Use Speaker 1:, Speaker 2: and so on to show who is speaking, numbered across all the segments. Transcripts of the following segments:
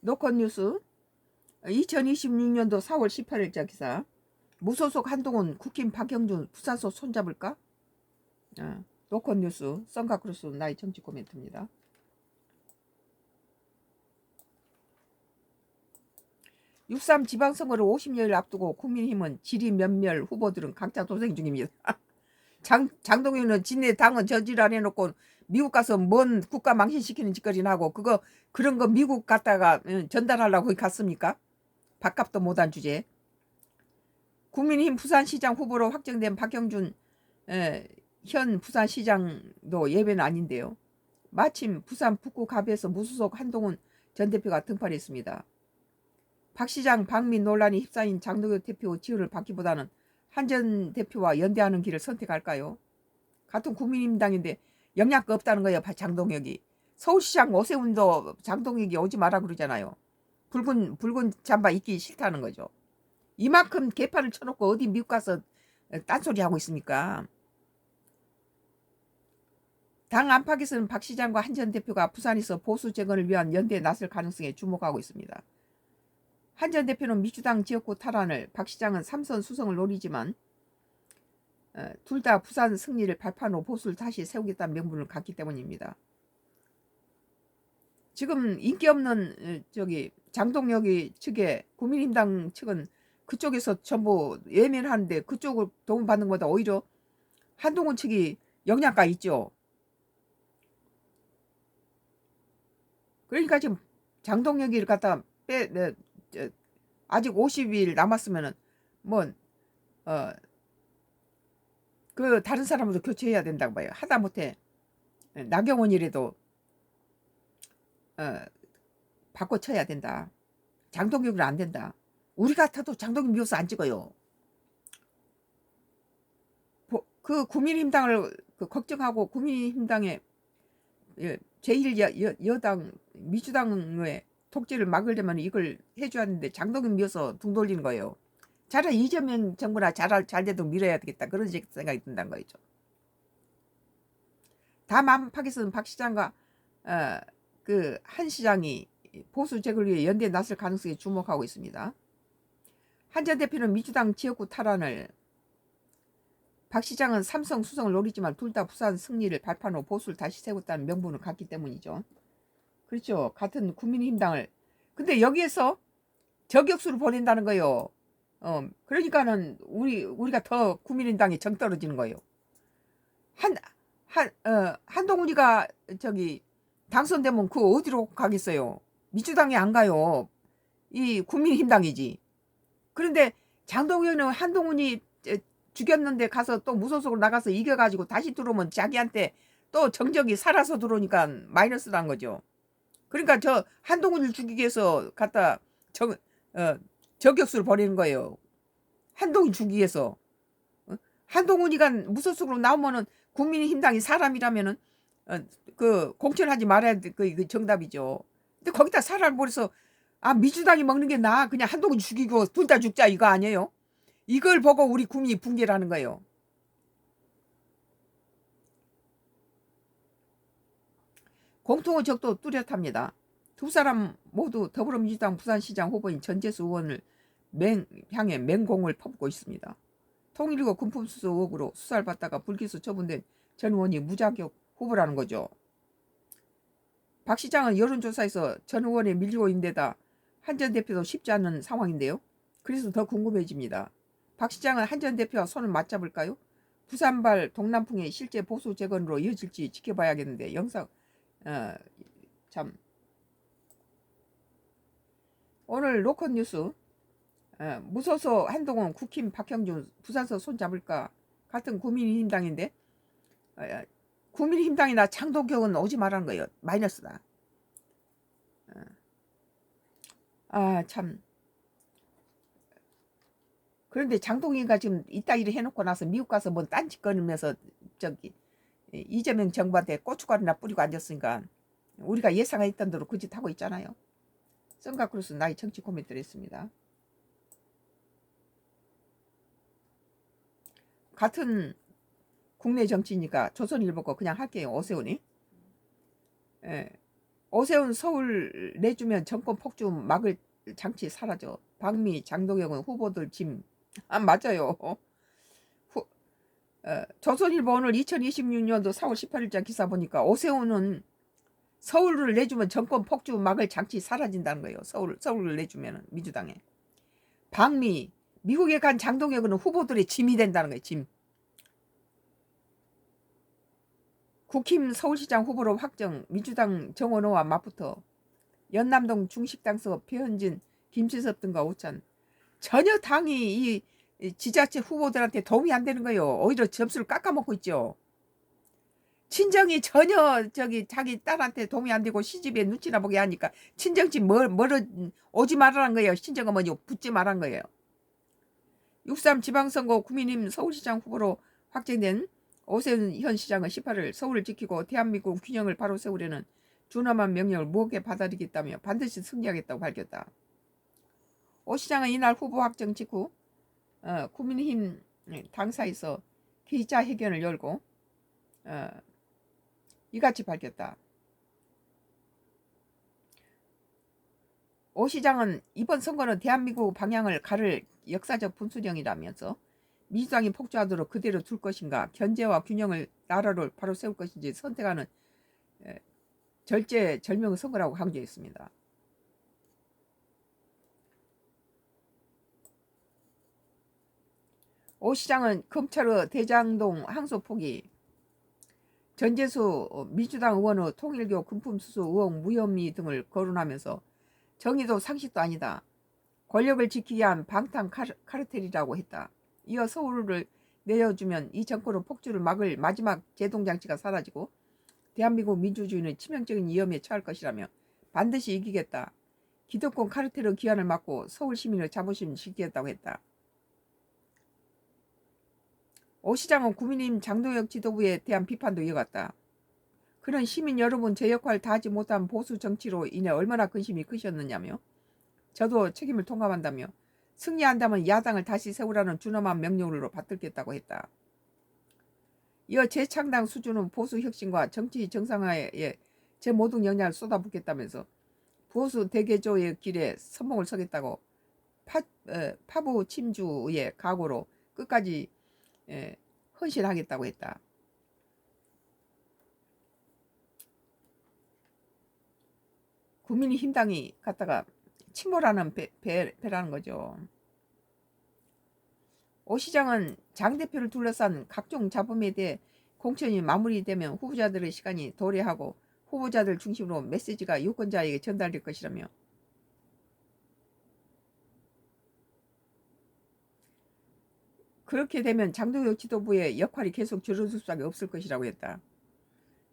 Speaker 1: 노컷 뉴스 2026년도 4월 18일자 기사. 무소속 한동훈 국힘 박영준 부산서 손잡을까? 노컷 뉴스 썬가크루스 나의 정치 코멘트입니다. 6.3 지방선거를 50여일 앞두고 국민의힘은 질의 면멸 후보들은 각자 도생 중입니다. 장동윤은 진내 당은 저지랄 해놓고 미국 가서 뭔 국가 망신시키는 짓거리나 하고 그런 거 미국 갔다가 전달하려고 거기 갔습니까? 밥값도 못한 주제. 국민의힘 부산시장 후보로 확정된 박영준 현 부산시장도 예외는 아닌데요. 마침 부산 북구갑에서 무소속 한동훈 전 대표가 등판했습니다. 박 시장 방민 논란이 휩싸인 장동혁 대표 지원을 받기보다는 한 전 대표와 연대하는 길을 선택할까요? 같은 국민의힘당인데 영향가 없다는 거예요. 장동혁이. 서울시장 오세훈도 장동혁이 오지 마라 그러잖아요. 붉은 잠바 입기 싫다는 거죠. 이만큼 개판을 쳐놓고 어디 미국 가서 딴소리 하고 있습니까? 당 안팎에서는 박 시장과 한 전 대표가 부산에서 보수 재건을 위한 연대에 나설 가능성에 주목하고 있습니다. 한 전 대표는 민주당 지역구 탈환을, 박 시장은 삼선 수성을 노리지만 둘 다 부산 승리를 발판 후 보수를 다시 세우겠다는 명분을 갖기 때문입니다. 지금 인기 없는 장동혁이 측에 국민의힘당 측은 그쪽에서 전부 예민하는데 그쪽을 도움받는 것보다 오히려 한동훈 측이 영향가 있죠. 그러니까 지금 장동혁이를 갖다 아직 50일 남았으면은 다른 사람으로 교체해야 된다고 봐요. 하다못해 나경원이라도 바꿔쳐야 된다. 장동혁은 안 된다. 우리 같아도 장동혁 미워서 안 찍어요. 그 국민의힘당을 걱정하고 국민의힘당의 제1여당 민주당의 독재를 막으려면 이걸 해줘야 하는데 장동혁 미워서 등 돌리는 거예요. 차라리 이재명 정부나 잘 돼도 밀어야 되겠다. 그런 생각이 든다는 거죠. 다음 안팎에서는 박 시장과 한 시장이 보수 재건을 위해 연대에 나설 가능성에 주목하고 있습니다. 한 전 대표는 민주당 지역구 탈환을, 박 시장은 삼성 수성을 노리지만 둘 다 부산 승리를 발판 후 보수를 다시 세웠다는 명분을 갖기 때문이죠. 그렇죠. 같은 국민의힘당을. 근데 여기에서 저격수를 보낸다는 거예요. 그러니까는 우리가 더 국민의힘당에 정 떨어지는 거예요. 한동훈이가 당선되면 어디로 가겠어요? 민주당에 안 가요. 이 국민의힘당이지. 그런데 장동혁은 한동훈이 죽였는데 가서 또 무소속으로 나가서 이겨가지고 다시 들어오면 자기한테 또 정적이 살아서 들어오니까 마이너스란 거죠. 그러니까 저 한동훈을 죽이기 위해서 갖다 저격수를 벌이는 거예요. 한동훈 죽이기 위해서. 한동훈이가 무소속으로 나오면은 국민의힘당이 사람이라면은 공천하지 말아야 돼. 그 정답이죠. 근데 거기다 사람을 버려서 민주당이 먹는 게 나아. 그냥 한동훈 죽이고 둘 다 죽자 이거 아니에요? 이걸 보고 우리 국민이 붕괴를 하는 거예요. 공통의 적도 뚜렷합니다. 두 사람 모두 더불어민주당 부산시장 후보인 전재수 의원을 향해 맹공을 퍼붓고 있습니다. 통일이고 금품수수 의혹으로 수사를 받다가 불기소 처분된 전 의원이 무자격 후보라는 거죠. 박 시장은 여론조사에서 전 의원에 밀리고 있는데다 한 전 대표도 쉽지 않은 상황인데요. 그래서 더 궁금해집니다. 박 시장은 한 전 대표와 손을 맞잡을까요? 부산발 동남풍의 실제 보수 재건으로 이어질지 지켜봐야겠는데 영상 참 오늘 로컷 뉴스 무소속 한동훈 국힘 박형준 부산서 손잡을까 같은 국민의힘당인데 국민의힘당이나 장동혁은 오지 말라는 거예요. 마이너스다. 참. 그런데 장동희가 지금 이따 일을 해놓고 나서 미국 가서 뭔 딴짓 거리면서 이재명 정부한테 고춧가루나 뿌리고 앉았으니까 우리가 예상했던 대로 그 짓 하고 있잖아요. 썬가크루스 나의 정치 코멘트를 했습니다. 같은 국내 정치니까 조선일보 거 그냥 할게요. 오세훈이. 오세훈 서울 내주면 정권 폭주 막을 장치 사라져. 박미, 장동혁은 후보들 짐. 아, 맞아요. 조선일보 오늘 2026년도 4월 18일자 기사 보니까 오세훈은 서울을 내주면 정권 폭주 막을 장치 사라진다는 거예요. 서울을 내주면 민주당에. 박미, 미국에 간 장동혁은 후보들의 짐이 된다는 거예요. 짐. 국힘 서울시장 후보로 확정. 민주당 정원호와 맞붙어. 연남동 중식당서 표현진, 김치섭 등과 오찬. 전혀 당이 이 지자체 후보들한테 도움이 안 되는 거예요. 오히려 점수를 깎아먹고 있죠. 친정이 전혀 자기 딸한테 도움이 안 되고 시집에 눈치나 보게 하니까 친정집 멀어 오지 말라는 거예요. 친정은 뭐지 붙지 말란 거예요. 6.3 지방선거 국민의힘 서울시장 후보로 확정된 오세훈 현 시장은 18일 서울을 지키고 대한민국 균형을 바로 세우려는 준엄한 명령을 무겁게 받아들이겠다며 반드시 승리하겠다고 밝혔다. 오 시장은 이날 후보 확정 직후 국민의힘 당사에서 기자회견을 열고 이같이 밝혔다. 오 시장은 이번 선거는 대한민국 방향을 가를 역사적 분수령이라면서 민주당이 폭주하도록 그대로 둘 것인가, 견제와 균형을 나라를 바로 세울 것인지 선택하는 절제절명 선거라고 강조했습니다. 오 시장은 검찰의 대장동 항소 포기, 전재수 민주당 의원의 통일교 금품수수 의혹 무혐의 등을 거론하면서 정의도 상식도 아니다. 권력을 지키기 위한 방탄 카르텔이라고 했다. 이어 서울을 내려주면 이 정권의 폭주를 막을 마지막 제동장치가 사라지고 대한민국 민주주의는 치명적인 위험에 처할 것이라며 반드시 이기겠다. 기득권 카르텔의 기한을 막고 서울 시민의 자부심을 지키겠다고 했다. 오 시장은 국민의힘 장동혁 지도부에 대한 비판도 이어갔다. 그는 시민 여러분 제 역할 다 하지 못한 보수 정치로 인해 얼마나 근심이 크셨느냐며 저도 책임을 통감한다며 승리한다면 야당을 다시 세우라는 준엄한 명령으로 받들겠다고 했다. 이어 재창당 수준은 보수 혁신과 정치 정상화에 제 모든 역량을 쏟아붓겠다면서 보수 대개조의 길에 선봉을 서겠다고 파부 침주의 각오로 끝까지 헌신하겠다고 했다. 국민의힘당이 갖다가 침몰하는 배라는 거죠. 오 시장은 장 대표를 둘러싼 각종 잡음에 대해 공천이 마무리되면 후보자들의 시간이 도래하고 후보자들 중심으로 메시지가 유권자에게 전달될 것이라며 그렇게 되면 장동혁 지도부의 역할이 계속 줄어들 수밖에 없을 것이라고 했다.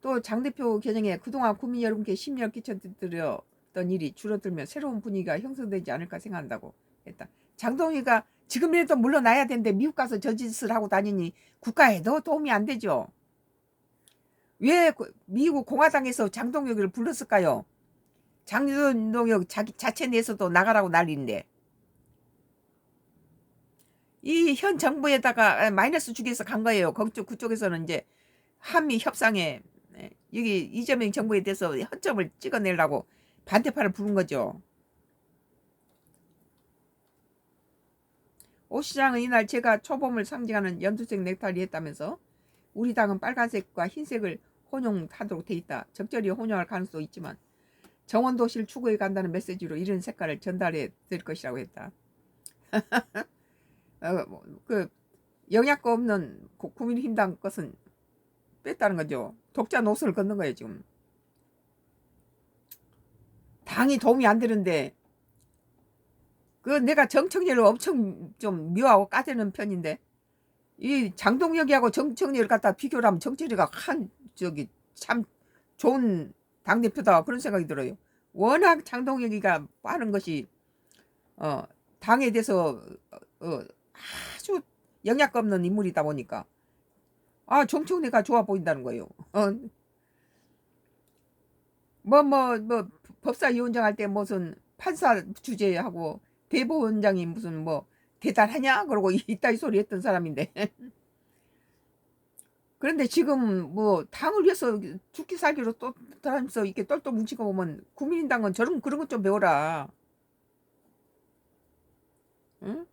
Speaker 1: 또 장 대표 개정에 그동안 국민 여러분께 심려를 끼쳐드렸던 일이 줄어들며 새로운 분위기가 형성되지 않을까 생각한다고 했다. 장동혁이가 지금이라도 물러나야 되는데 미국 가서 저 짓을 하고 다니니 국가에도 도움이 안 되죠. 왜 미국 공화당에서 장동혁을 불렀을까요? 장동혁 자체 내에서도 나가라고 난리인데 이 현 정부에다가 마이너스 주기 위해서 간 거예요. 그쪽에서는 이제 한미 협상에 여기 이재명 정부에 대해서 허점을 찍어내려고 반대파를 부른 거죠. 오 시장은 이날 제가 초봄을 상징하는 연두색 넥타이를 했다면서 우리 당은 빨간색과 흰색을 혼용하도록 돼 있다. 적절히 혼용할 가능성도 있지만 정원도시를 추구해 간다는 메시지로 이런 색깔을 전달해 될 것이라고 했다. 그 영양가 없는 국민의힘당 것은 뺐다는 거죠. 독자 노선을 걷는 거예요 지금. 당이 도움이 안 되는데 그 내가 정청래를 엄청 좀 미워하고 까대는 편인데 이 장동혁이하고 정청래를 갖다 비교를 하면 정청래가 참 좋은 당대표다 그런 생각이 들어요. 워낙 장동혁이가 빠른 것이 당에 대해서 아주 영향가 없는 인물이다 보니까 정청래가 좋아 보인다는 거예요. 법사위원장 할 때 무슨 판사 주재하고 대법원장이 무슨 대단하냐 그러고 이따위 소리 했던 사람인데 그런데 지금 뭐 당을 위해서 죽기 살기로 또 다니면서 이렇게 똘똘 뭉치고 보면 국민의당은 저런 그런 것 좀 배워라. 응?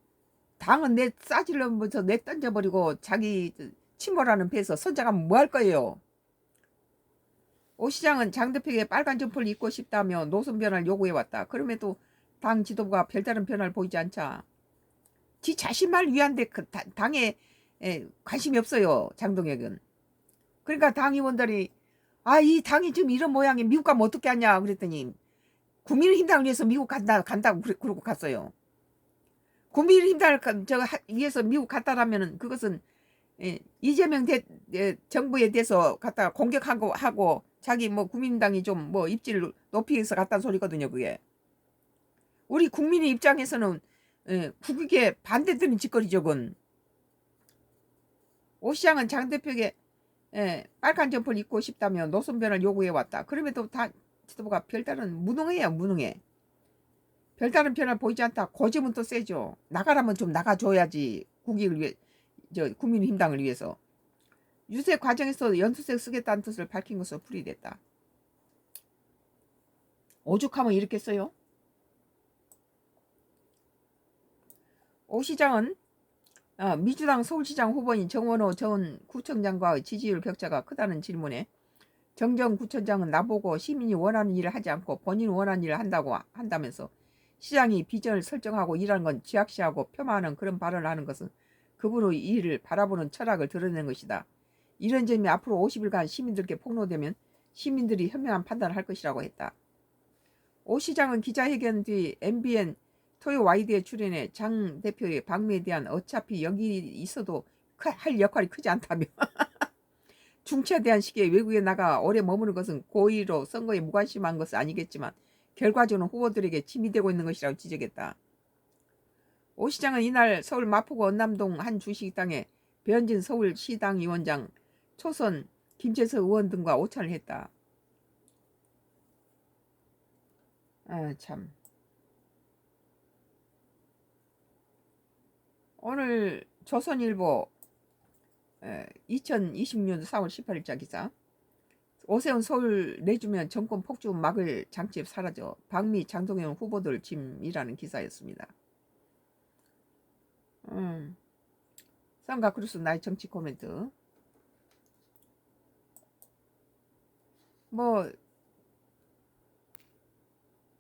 Speaker 1: 당은 내 싸질러면서 내 던져버리고 자기 침몰하는 배에서 선장하면 뭐 할 거예요? 오 시장은 장 대표에게 빨간 점퍼를 입고 싶다며 노선 변화를 요구해왔다. 그럼에도 당 지도부가 별다른 변화를 보이지 않자 지 자신만 위한데 그 당에 관심이 없어요. 장동혁은. 그러니까 당 의원들이 이 당이 지금 이런 모양에 미국 가면 어떻게 하냐 그랬더니 국민의힘당을 위해서 미국 간다고 그러고 갔어요. 국민의힘당을 위해서 미국 갔다라면은 그것은 이재명 정부에 대해서 갖다가 공격하고 자기 뭐 국민당이 좀 뭐 입지를 높이기 위해서 갔다는 소리거든요. 그게 우리 국민의 입장에서는 국익에 반대되는 짓거리죠. 그건. 오 시장은 장 대표에게 빨간 점퍼를 입고 싶다며 노선 변화를 요구해왔다. 그럼에도 다 지도부가 별다른 무능해요. 무능해. 별다른 변화 보이지 않다. 고집은 또 세죠. 나가라면 좀 나가줘야지. 국익을 위해 국민의힘당을 위해서. 유세 과정에서 연수색 쓰겠다는 뜻을 밝힌 것으로 풀이됐다. 오죽하면 이렇게 써요. 오 시장은 민주당 서울시장 후보인 정원호 전 구청장과의 지지율 격차가 크다는 질문에 정정 구청장은 나보고 시민이 원하는 일을 하지 않고 본인 원하는 일을 한다면서 시장이 비전을 설정하고 일하는 건 쥐약시하고 폄하하는 그런 발언을 하는 것은 그분의 일을 바라보는 철학을 드러내는 것이다. 이런 점이 앞으로 50일간 시민들께 폭로되면 시민들이 현명한 판단을 할 것이라고 했다. 오 시장은 기자회견 뒤 MBN 토요 와이드에 출연해 장 대표의 방미에 대한 어차피 여기 있어도 할 역할이 크지 않다며 중차대한 시기에 외국에 나가 오래 머무는 것은 고의로 선거에 무관심한 것은 아니겠지만 결과적으로 후보들에게 짐이 되고 있는 것이라고 지적했다. 오 시장은 이날 서울 마포구 언남동 한 주식당에 배현진 서울시당 위원장, 초선 김재석 의원 등과 오찬을 했다. 참. 오늘 조선일보 2020년 4월 18일자 기사. 오세훈 서울 내주면 정권 폭주 막을 장치에 사라져 방미 장동영 후보들 짐이라는 기사였습니다. 쌍가 크루스 나의 정치 코멘트. 뭐